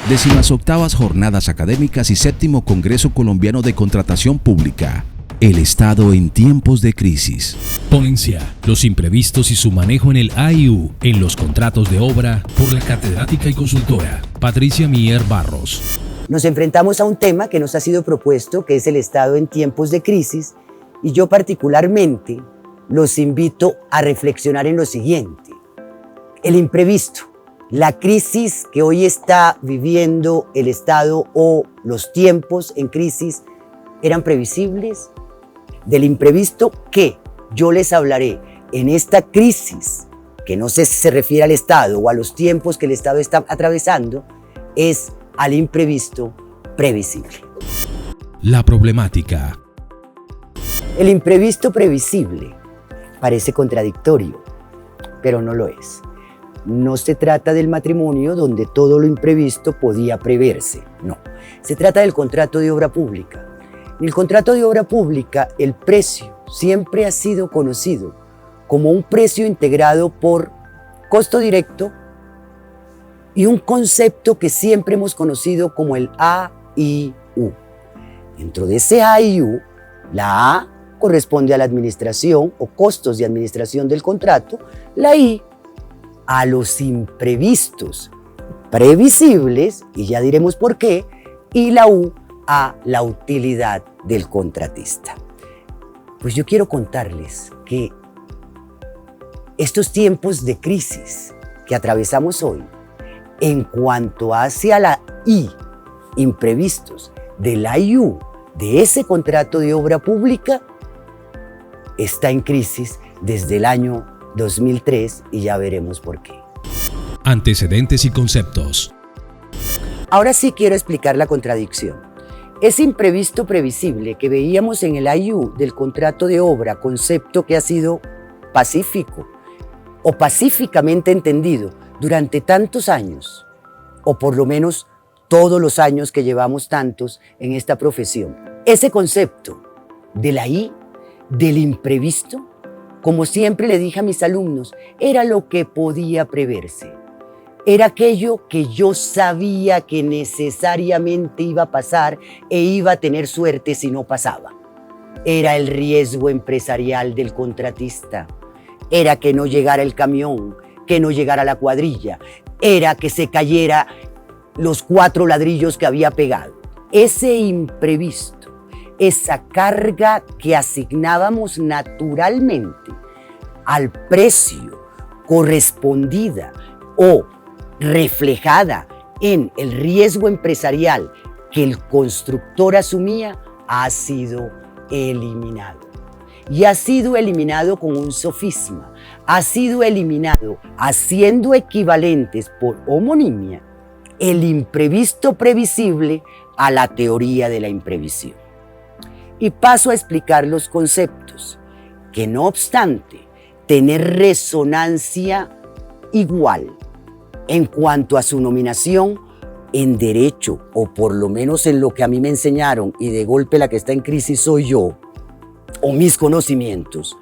18ª Jornadas Académicas y 7º Congreso Colombiano de Contratación Pública. El Estado en tiempos de crisis. Ponencia: los imprevistos y su manejo en el AIU en los contratos de obra, por la catedrática y consultora Patricia Mier Barros. Nos enfrentamos a un tema que nos ha sido propuesto, que es el Estado en tiempos de crisis, y yo particularmente los invito a reflexionar en lo siguiente. El imprevisto, la crisis que hoy está viviendo el Estado o los tiempos en crisis, ¿eran previsibles? Del imprevisto que yo les hablaré en esta crisis, que no sé si se refiere al Estado o a los tiempos que el Estado está atravesando, es al imprevisto previsible. La problemática. El imprevisto previsible parece contradictorio, pero no lo es. No se trata del matrimonio donde todo lo imprevisto podía preverse, no. Se trata del contrato de obra pública. En el contrato de obra pública, el precio siempre ha sido conocido como un precio integrado por costo directo y un concepto que siempre hemos conocido como el AIU. Dentro de ese AIU, la A corresponde a la administración o costos de administración del contrato, la I a los imprevistos previsibles, y ya diremos por qué, y la U a la utilidad del contratista. Pues yo quiero contarles que estos tiempos de crisis que atravesamos hoy, en cuanto hacia la I, imprevistos, de la IU, de ese contrato de obra pública, está en crisis desde el año 2003 y ya veremos por qué. Antecedentes y conceptos. Ahora sí quiero explicar la contradicción. Ese imprevisto previsible que veíamos en el AIU del contrato de obra, concepto que ha sido pacífico o pacíficamente entendido durante tantos años, o por lo menos todos los años que llevamos tantos en esta profesión. Ese concepto de la I, del imprevisto, como siempre le dije a mis alumnos, era lo que podía preverse. Era aquello que yo sabía que necesariamente iba a pasar e iba a tener suerte si no pasaba. Era el riesgo empresarial del contratista. Era que no llegara el camión, que no llegara la cuadrilla. Era que se cayera los 4 ladrillos que había pegado. Ese imprevisto, esa carga que asignábamos naturalmente al precio correspondida o reflejada en el riesgo empresarial que el constructor asumía, ha sido eliminado. Y ha sido eliminado con un sofisma, ha sido eliminado haciendo equivalentes por homonimia el imprevisto previsible a la teoría de la imprevisión. Y paso a explicar los conceptos, que no obstante tener resonancia igual en cuanto a su nominación en derecho, o por lo menos en lo que a mí me enseñaron, y de golpe la que está en crisis soy yo, o mis conocimientos,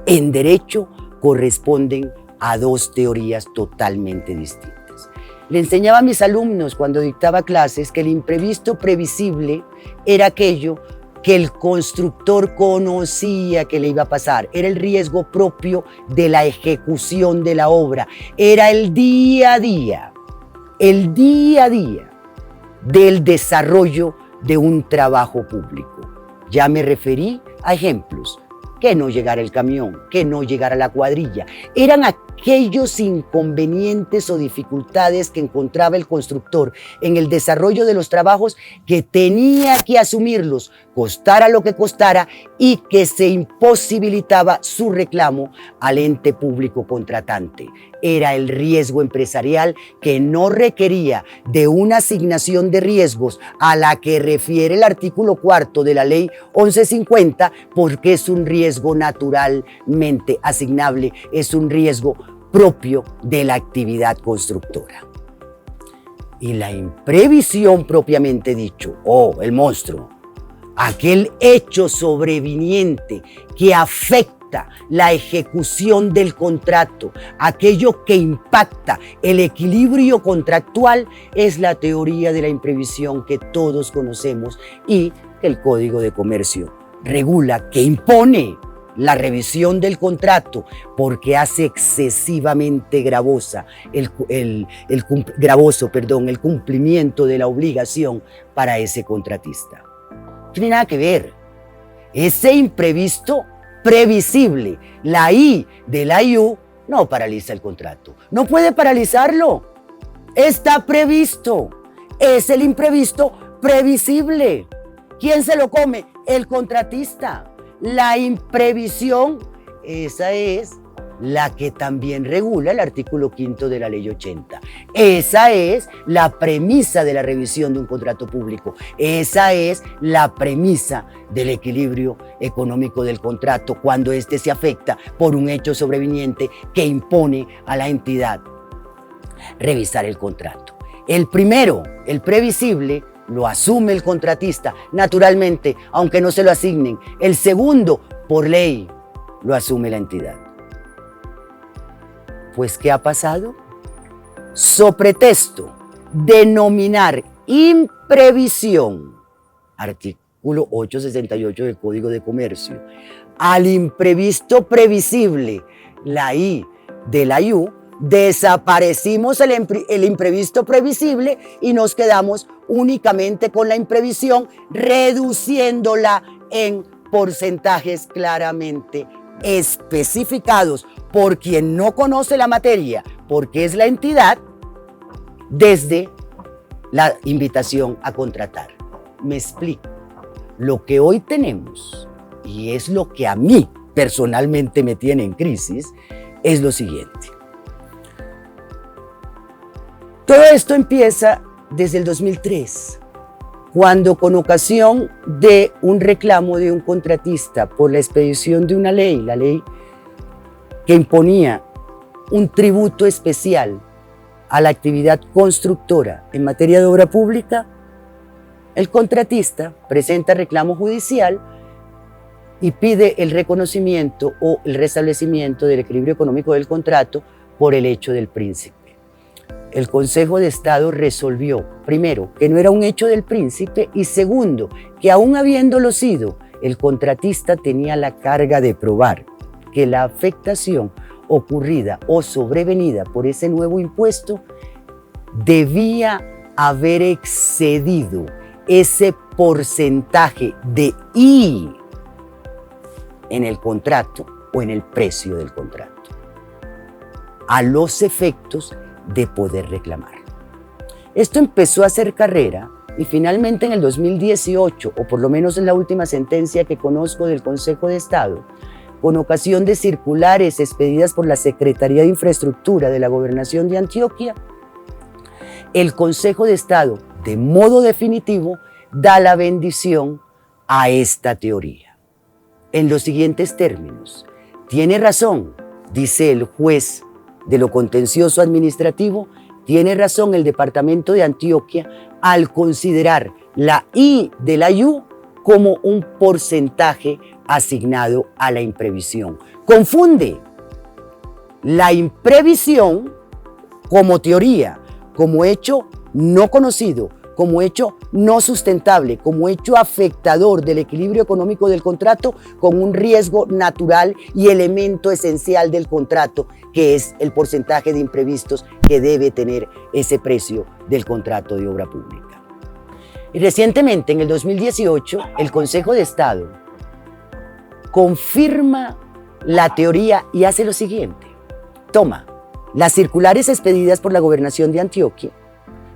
en derecho corresponden a 2 teorías totalmente distintas. Le enseñaba a mis alumnos cuando dictaba clases que el imprevisto previsible era aquello que el constructor conocía que le iba a pasar, era el riesgo propio de la ejecución de la obra, era el día a día del desarrollo de un trabajo público. Ya me referí a ejemplos: que no llegara el camión, que no llegara la cuadrilla. Eran aquellos inconvenientes o dificultades que encontraba el constructor en el desarrollo de los trabajos, que tenía que asumirlos, costara lo que costara, y que se imposibilitaba su reclamo al ente público contratante. Era el riesgo empresarial que no requería de una asignación de riesgos a la que refiere el artículo 4 de la ley 1150, porque es un riesgo naturalmente asignable, es un riesgo propio de la actividad constructora. Y la imprevisión propiamente dicho, el monstruo, aquel hecho sobreviniente que afecta impacta la ejecución del contrato, aquello que impacta el equilibrio contractual, es la teoría de la imprevisión que todos conocemos y que el Código de Comercio regula, que impone la revisión del contrato porque hace excesivamente gravoso el cumplimiento de la obligación para ese contratista. No tiene nada que ver. Ese imprevisto previsible, la I de la IU, no paraliza el contrato. No puede paralizarlo. Está previsto. Es el imprevisto previsible. ¿Quién se lo come? El contratista. La imprevisión, esa es la que también regula el artículo 5 de la Ley 80. Esa es la premisa de la revisión de un contrato público. Esa es la premisa del equilibrio económico del contrato cuando éste se afecta por un hecho sobreviniente que impone a la entidad revisar el contrato. El primero, el previsible, lo asume el contratista, naturalmente, aunque no se lo asignen. El segundo, por ley, lo asume la entidad. Pues, ¿qué ha pasado? So pretexto de denominar imprevisión, artículo 868 del Código de Comercio, al imprevisto previsible, la I de la IU, desaparecimos el imprevisto previsible y nos quedamos únicamente con la imprevisión, reduciéndola en porcentajes claramente especificados por quien no conoce la materia, porque es la entidad, desde la invitación a contratar. Me explico. Lo que hoy tenemos, y es lo que a mí personalmente me tiene en crisis, es lo siguiente. Todo esto empieza desde el 2003, cuando con ocasión de un reclamo de un contratista por la expedición de una ley, la ley que imponía un tributo especial a la actividad constructora en materia de obra pública, el contratista presenta reclamo judicial y pide el reconocimiento o el restablecimiento del equilibrio económico del contrato por el hecho del príncipe. El Consejo de Estado resolvió, primero, que no era un hecho del príncipe y segundo, que aún habiéndolo sido, el contratista tenía la carga de probar que la afectación ocurrida o sobrevenida por ese nuevo impuesto debía haber excedido ese porcentaje de I en el contrato o en el precio del contrato, a los efectos de poder reclamar. Esto empezó a hacer carrera y finalmente en el 2018, o por lo menos en la última sentencia que conozco del Consejo de Estado, con ocasión de circulares expedidas por la Secretaría de Infraestructura de la Gobernación de Antioquia, el Consejo de Estado, de modo definitivo, da la bendición a esta teoría. En los siguientes términos: tiene razón, dice el juez de lo contencioso administrativo, tiene razón el Departamento de Antioquia al considerar la I de la IU como un porcentaje asignado a la imprevisión. Confunde la imprevisión como teoría, como hecho no conocido, como hecho no sustentable, como hecho afectador del equilibrio económico del contrato, con un riesgo natural y elemento esencial del contrato, que es el porcentaje de imprevistos que debe tener ese precio del contrato de obra pública. Y recientemente, en el 2018, el Consejo de Estado confirma la teoría y hace lo siguiente. Toma las circulares expedidas por la Gobernación de Antioquia,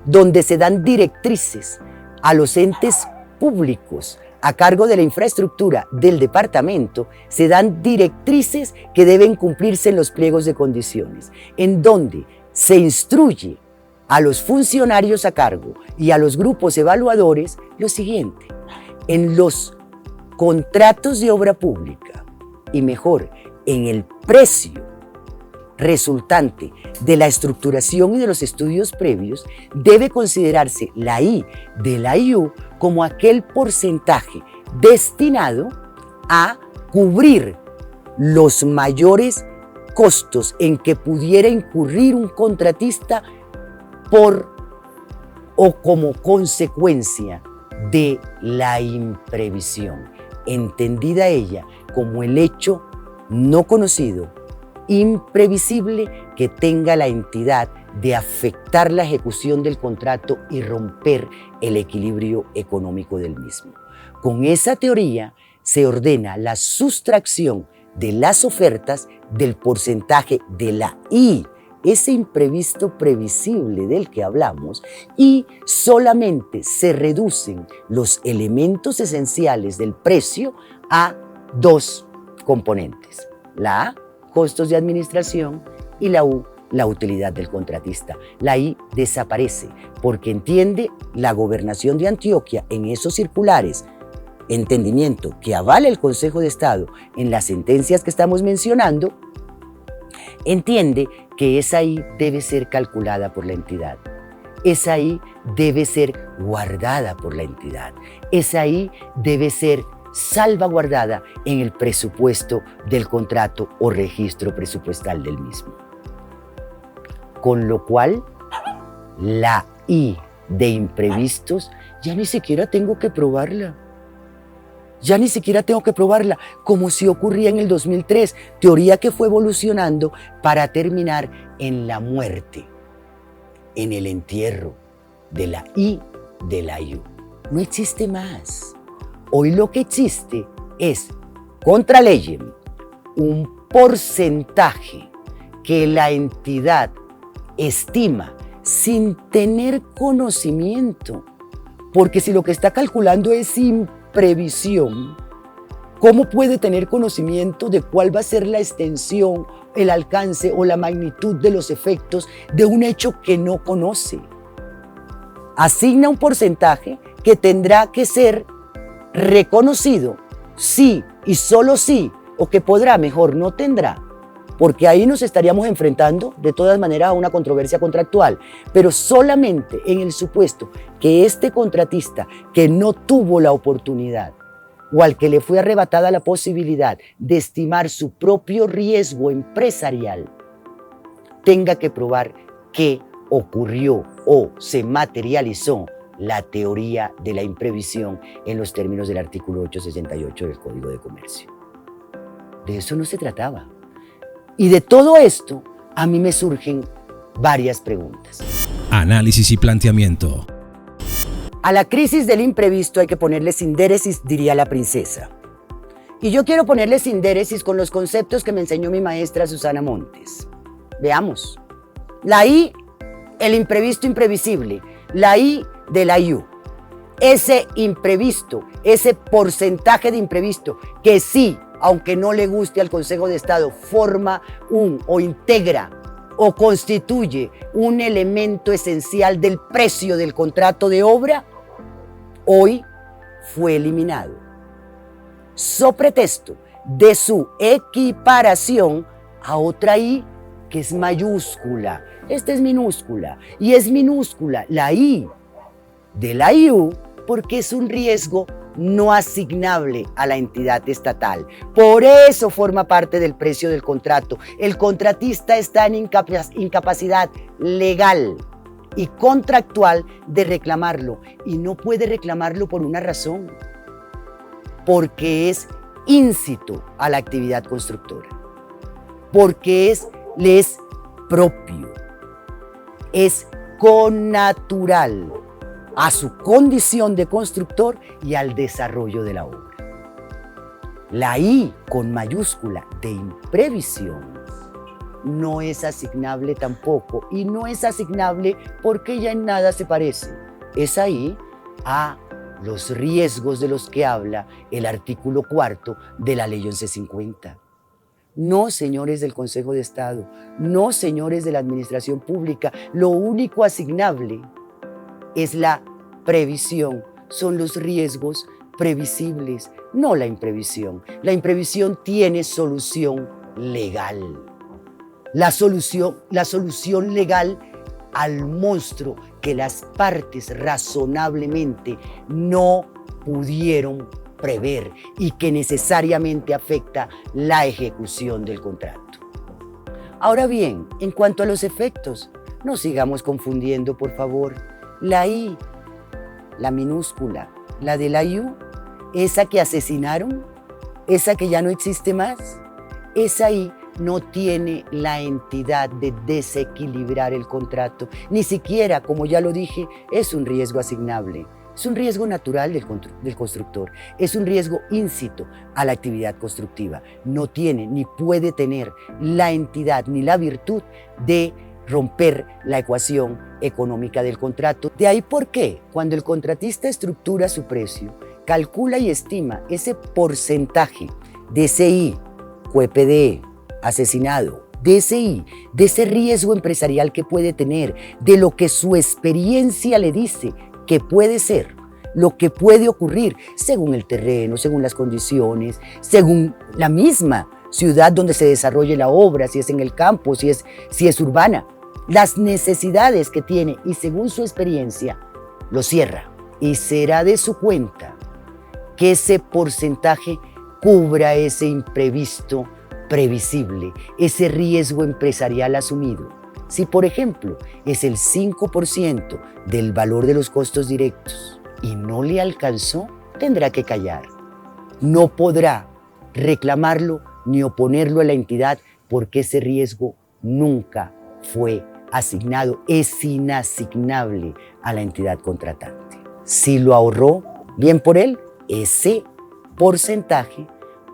donde se dan directrices a los entes públicos a cargo de la infraestructura del departamento, se dan directrices que deben cumplirse en los pliegos de condiciones, en donde se instruye a los funcionarios a cargo y a los grupos evaluadores lo siguiente: en los contratos de obra pública, y mejor, en el precio resultante de la estructuración y de los estudios previos, debe considerarse la I de la IU como aquel porcentaje destinado a cubrir los mayores costos en que pudiera incurrir un contratista por o como consecuencia de la imprevisión, entendida ella como el hecho no conocido, imprevisible, que tenga la entidad de afectar la ejecución del contrato y romper el equilibrio económico del mismo. Con esa teoría se ordena la sustracción de las ofertas del porcentaje de la I, ese imprevisto previsible del que hablamos, y solamente se reducen los elementos esenciales del precio a dos componentes: la A, costos de administración, y la U, la utilidad del contratista. La I desaparece porque entiende la gobernación de Antioquia en esos circulares, entendimiento que avala el Consejo de Estado en las sentencias que estamos mencionando, entiende que esa I debe ser calculada por la entidad. Esa I debe ser guardada por la entidad. Esa I debe ser salvaguardada en el presupuesto del contrato o registro presupuestal del mismo. Con lo cual, la I de imprevistos ya ni siquiera tengo que probarla. Ya ni siquiera tengo que probarla, como si ocurría en el 2003, teoría que fue evolucionando para terminar en la muerte, en el entierro de la I de la IU. No existe más. Hoy lo que existe es, contra leyem, un porcentaje que la entidad estima sin tener conocimiento, porque si lo que está calculando es imprevisión, ¿cómo puede tener conocimiento de cuál va a ser la extensión, el alcance o la magnitud de los efectos de un hecho que no conoce? Asigna un porcentaje que tendrá que ser reconocido sí y solo sí, o que podrá, mejor no tendrá, porque ahí nos estaríamos enfrentando de todas maneras a una controversia contractual, pero solamente en el supuesto que este contratista que no tuvo la oportunidad o al que le fue arrebatada la posibilidad de estimar su propio riesgo empresarial tenga que probar que ocurrió o se materializó la teoría de la imprevisión en los términos del artículo 868 del Código de Comercio. De eso no se trataba. Y de todo esto, a mí me surgen varias preguntas. Análisis y planteamiento. A la crisis del imprevisto hay que ponerle sindéresis, diría la princesa. Y yo quiero ponerle sindéresis con los conceptos que me enseñó mi maestra Susana Montes. Veamos. La I, el imprevisto imprevisible. La I de la IU. Ese imprevisto, ese porcentaje de imprevisto que sí, aunque no le guste al Consejo de Estado, forma o integra o constituye un elemento esencial del precio del contrato de obra, hoy fue eliminado. So pretexto de su equiparación a otra I que es mayúscula. Esta es minúscula y es minúscula la I de la IU porque es un riesgo no asignable a la entidad estatal. Por eso forma parte del precio del contrato. El contratista está en incapacidad legal y contractual de reclamarlo, y no puede reclamarlo por una razón, porque es íncito a la actividad constructora, porque le es propio, es connatural a su condición de constructor y al desarrollo de la obra. La I con mayúscula de imprevisión no es asignable tampoco, y no es asignable porque ya en nada se parece. Es ahí a los riesgos de los que habla el artículo 4 de la Ley 1150. No, señores del Consejo de Estado, no, señores de la Administración Pública, lo único asignable es la previsión, son los riesgos previsibles, no la imprevisión. La imprevisión tiene solución legal. La solución legal al monstruo que las partes razonablemente no pudieron prever y que necesariamente afecta la ejecución del contrato. Ahora bien, en cuanto a los efectos, no sigamos confundiendo, por favor. La I, la minúscula, la de la IU, esa que asesinaron, esa que ya no existe más, esa I no tiene la entidad de desequilibrar el contrato. Ni siquiera, como ya lo dije, es un riesgo asignable. Es un riesgo natural del constructor. Es un riesgo íncito a la actividad constructiva. No tiene ni puede tener la entidad ni la virtud de romper la ecuación económica del contrato. De ahí por qué, cuando el contratista estructura su precio, calcula y estima ese porcentaje de ese I, QPDE, asesinado, de ese I, de ese riesgo empresarial que puede tener, de lo que su experiencia le dice que puede ser, lo que puede ocurrir según el terreno, según las condiciones, según la misma ciudad donde se desarrolle la obra, si es en el campo, si es urbana, las necesidades que tiene y según su experiencia lo cierra. Y será de su cuenta que ese porcentaje cubra ese imprevisto previsible, ese riesgo empresarial asumido. Si, por ejemplo, es el 5% del valor de los costos directos y no le alcanzó, tendrá que callar. No podrá reclamarlo ni oponerlo a la entidad porque ese riesgo nunca fue asignado, es inasignable a la entidad contratante. Si lo ahorró, bien por él, ese porcentaje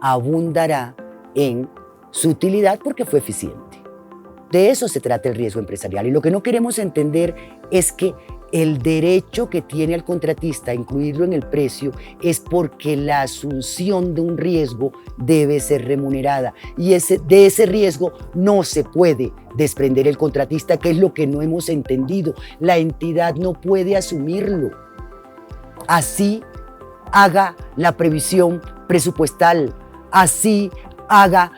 abundará en su utilidad porque fue eficiente. De eso se trata el riesgo empresarial. Y lo que no queremos entender es que el derecho que tiene el contratista a incluirlo en el precio es porque la asunción de un riesgo debe ser remunerada. Y de ese riesgo no se puede desprender el contratista, que es lo que no hemos entendido. La entidad no puede asumirlo. Así haga la previsión presupuestal, así haga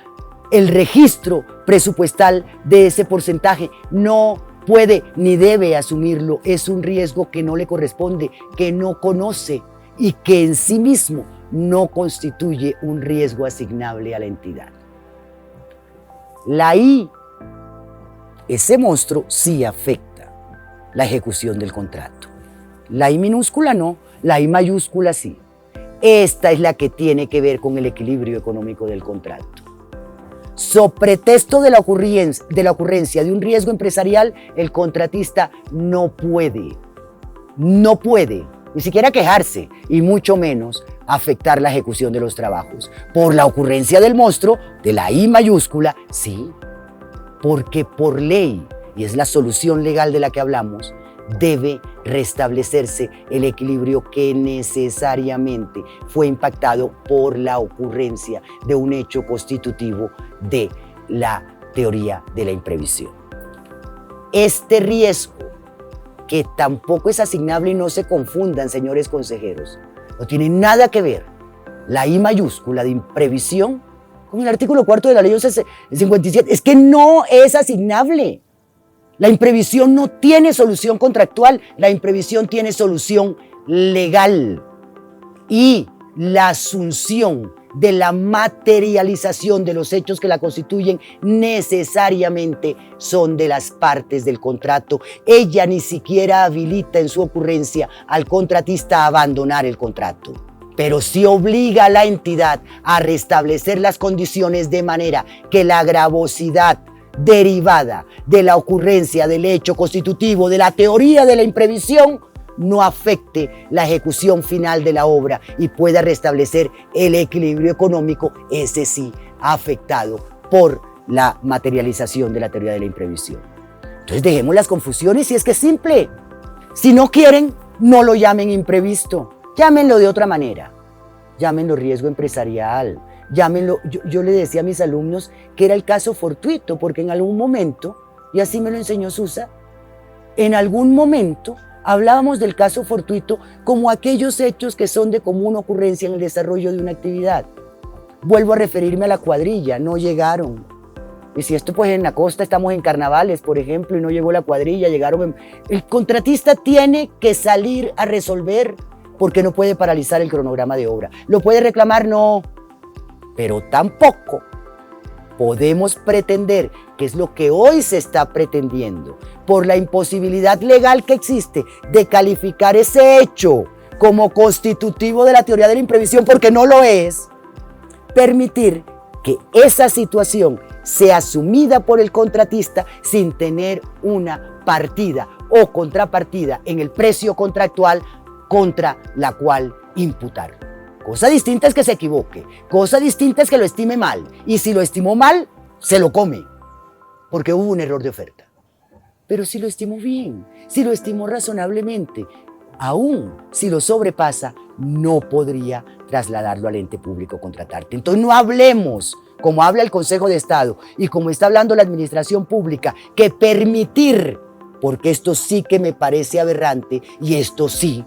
el registro presupuestal de ese porcentaje, no puede ni debe asumirlo. Es un riesgo que no le corresponde, que no conoce y que en sí mismo no constituye un riesgo asignable a la entidad. La I, ese monstruo, sí afecta la ejecución del contrato. La I minúscula no, la I mayúscula sí. Esta es la que tiene que ver con el equilibrio económico del contrato. So pretexto de la ocurrencia de un riesgo empresarial, el contratista no puede, ni siquiera quejarse y mucho menos afectar la ejecución de los trabajos. Por la ocurrencia del monstruo, de la I mayúscula, sí, porque por ley, y es la solución legal de la que hablamos, debe restablecerse el equilibrio que necesariamente fue impactado por la ocurrencia de un hecho constitutivo de la teoría de la imprevisión. Este riesgo, que tampoco es asignable y no se confundan, señores consejeros, no tiene nada que ver la I mayúscula de imprevisión con el artículo 4 de la ley 1157, es que no es asignable. La imprevisión no tiene solución contractual, la imprevisión tiene solución legal. Y la asunción de la materialización de los hechos que la constituyen necesariamente son de las partes del contrato. Ella ni siquiera habilita en su ocurrencia al contratista a abandonar el contrato, pero sí obliga a la entidad a restablecer las condiciones de manera que la gravosidad derivada de la ocurrencia del hecho constitutivo de la teoría de la imprevisión no afecte la ejecución final de la obra y pueda restablecer el equilibrio económico, ese sí, afectado por la materialización de la teoría de la imprevisión. Entonces dejemos las confusiones y es que es simple. Si no quieren, no lo llamen imprevisto, llámenlo de otra manera, llámenlo riesgo empresarial. Llámenlo, yo le decía a mis alumnos que era el caso fortuito, porque en algún momento, y así me lo enseñó Susa, en algún momento hablábamos del caso fortuito como aquellos hechos que son de común ocurrencia en el desarrollo de una actividad. Vuelvo a referirme a la cuadrilla, no llegaron. Y si esto pues en la costa estamos en carnavales, por ejemplo, y no llegó la cuadrilla, el contratista tiene que salir a resolver porque no puede paralizar el cronograma de obra. ¿Lo puede reclamar? No, pero tampoco podemos pretender, que es lo que hoy se está pretendiendo, por la imposibilidad legal que existe de calificar ese hecho como constitutivo de la teoría de la imprevisión, porque no lo es, permitir que esa situación sea asumida por el contratista sin tener una partida o contrapartida en el precio contractual contra la cual imputarlo. Cosa distinta es que se equivoque, cosa distinta es que lo estime mal, y si lo estimó mal, se lo come, porque hubo un error de oferta. Pero si lo estimó bien, si lo estimó razonablemente, aún si lo sobrepasa, no podría trasladarlo al ente público contratante. Entonces no hablemos, como habla el Consejo de Estado y como está hablando la administración pública, que permitir, porque esto sí que me parece aberrante y esto sí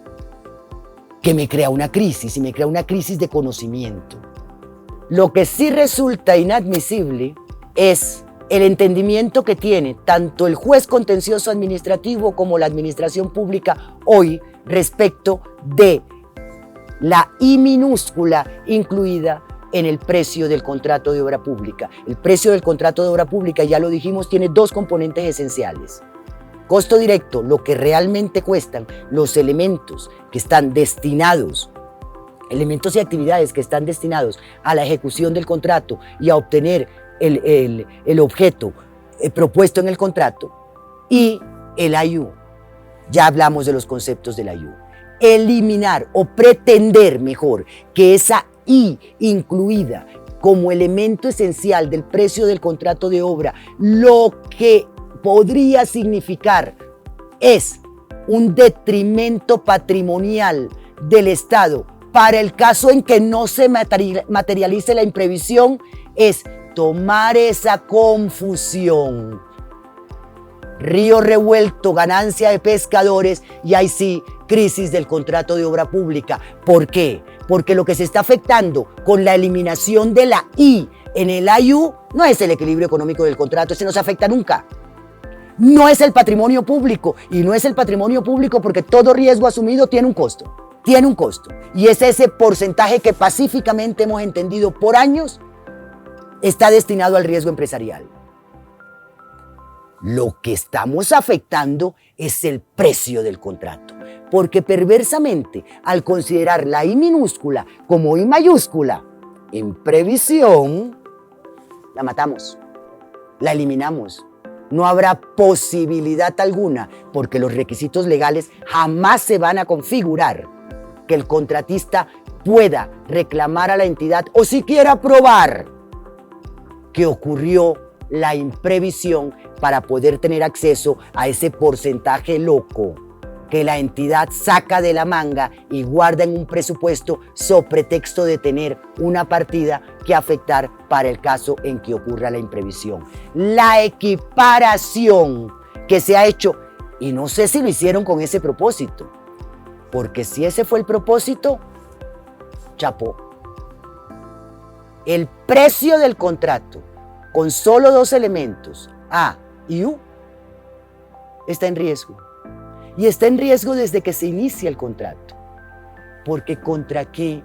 que me crea una crisis, y me crea una crisis de conocimiento. Lo que sí resulta inadmisible es el entendimiento que tiene tanto el juez contencioso administrativo como la administración pública hoy respecto de la I minúscula incluida en el precio del contrato de obra pública. El precio del contrato de obra pública, ya lo dijimos, tiene dos componentes esenciales. Costo directo, lo que realmente cuestan los elementos que están destinados, elementos y actividades que están destinados a la ejecución del contrato y a obtener el objeto propuesto en el contrato, y el IU. Ya hablamos de los conceptos del IU. Eliminar o pretender, mejor, que esa I incluida como elemento esencial del precio del contrato de obra, lo que podría significar es un detrimento patrimonial del Estado para el caso en que no se materialice la imprevisión, es tomar esa confusión. Río revuelto, ganancia de pescadores, y ahí sí, crisis del contrato de obra pública. ¿Por qué? Porque lo que se está afectando con la eliminación de la I en el IU no es el equilibrio económico del contrato, ese no se afecta nunca. No es el patrimonio público, y no es el patrimonio público porque todo riesgo asumido tiene un costo. Tiene un costo. Y es ese porcentaje que pacíficamente hemos entendido por años está destinado al riesgo empresarial. Lo que estamos afectando es el precio del contrato, porque perversamente, al considerar la I minúscula como I mayúscula en previsión, la matamos, la eliminamos. No habrá posibilidad alguna, porque los requisitos legales jamás se van a configurar, que el contratista pueda reclamar a la entidad o siquiera probar que ocurrió la imprevisión para poder tener acceso a ese porcentaje loco que la entidad saca de la manga y guarda en un presupuesto sobre pretexto de tener una partida que afectar para el caso en que ocurra la imprevisión. La equiparación que se ha hecho, y no sé si lo hicieron con ese propósito, porque si ese fue el propósito, chapó. El precio del contrato con solo dos elementos, A y U, está en riesgo. Y está en riesgo desde que se inicia el contrato. Porque ¿contra qué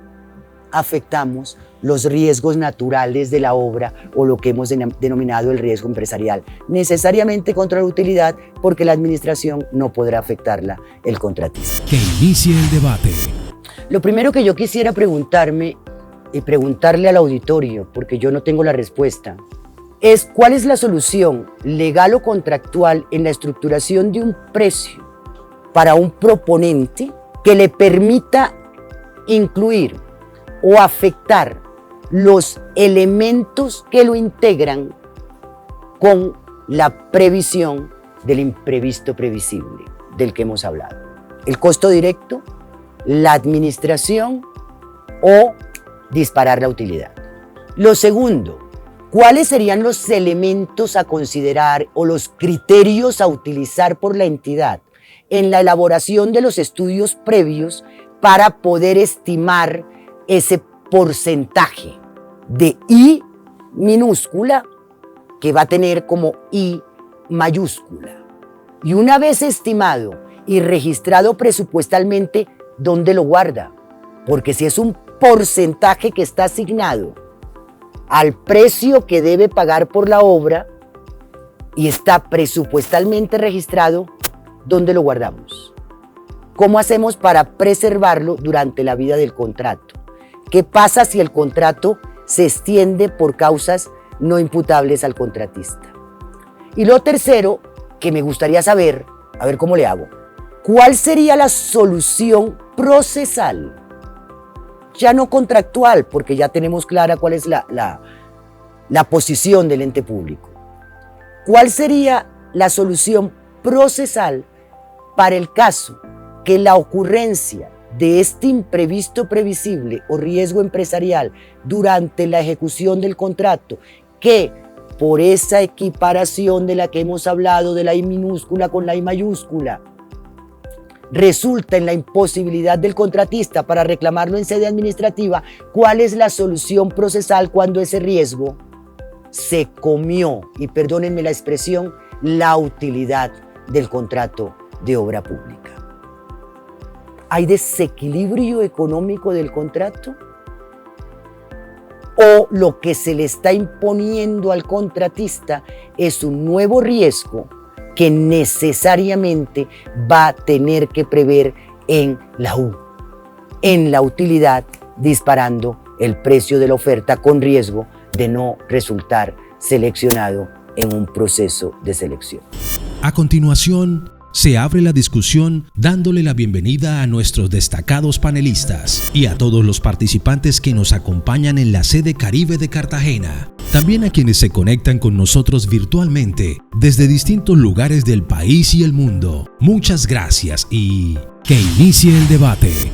afectamos los riesgos naturales de la obra o lo que hemos denominado el riesgo empresarial? Necesariamente contra la utilidad, porque la administración no podrá afectarla el contratista. Que inicie el debate. Lo primero que yo quisiera preguntarme y preguntarle al auditorio, porque yo no tengo la respuesta, es ¿cuál es la solución legal o contractual en la estructuración de un precio para un proponente que le permita incluir o afectar los elementos que lo integran con la previsión del imprevisto previsible del que hemos hablado? El costo directo, la administración o disparar la utilidad. Lo segundo, ¿cuáles serían los elementos a considerar o los criterios a utilizar por la entidad en la elaboración de los estudios previos para poder estimar ese porcentaje de I minúscula que va a tener como I mayúscula? Y una vez estimado y registrado presupuestalmente, ¿dónde lo guarda? Porque si es un porcentaje que está asignado al precio que debe pagar por la obra y está presupuestalmente registrado, ¿dónde lo guardamos? ¿Cómo hacemos para preservarlo durante la vida del contrato? ¿Qué pasa si el contrato se extiende por causas no imputables al contratista? Y lo tercero que me gustaría saber, a ver cómo le hago, ¿cuál sería la solución procesal? Ya no contractual, porque ya tenemos clara cuál es la posición del ente público. ¿Cuál sería la solución procesal para el caso que la ocurrencia de este imprevisto previsible o riesgo empresarial durante la ejecución del contrato, que por esa equiparación de la que hemos hablado, de la I minúscula con la I mayúscula, resulta en la imposibilidad del contratista para reclamarlo en sede administrativa? ¿Cuál es la solución procesal cuando ese riesgo se comió, y perdónenme la expresión, la utilidad del contrato de obra pública? ¿Hay desequilibrio económico del contrato? ¿O lo que se le está imponiendo al contratista es un nuevo riesgo que necesariamente va a tener que prever en la U, en la utilidad, disparando el precio de la oferta con riesgo de no resultar seleccionado en un proceso de selección? A continuación, se abre la discusión dándole la bienvenida a nuestros destacados panelistas y a todos los participantes que nos acompañan en la sede Caribe de Cartagena. También a quienes se conectan con nosotros virtualmente desde distintos lugares del país y el mundo. Muchas gracias y que inicie el debate.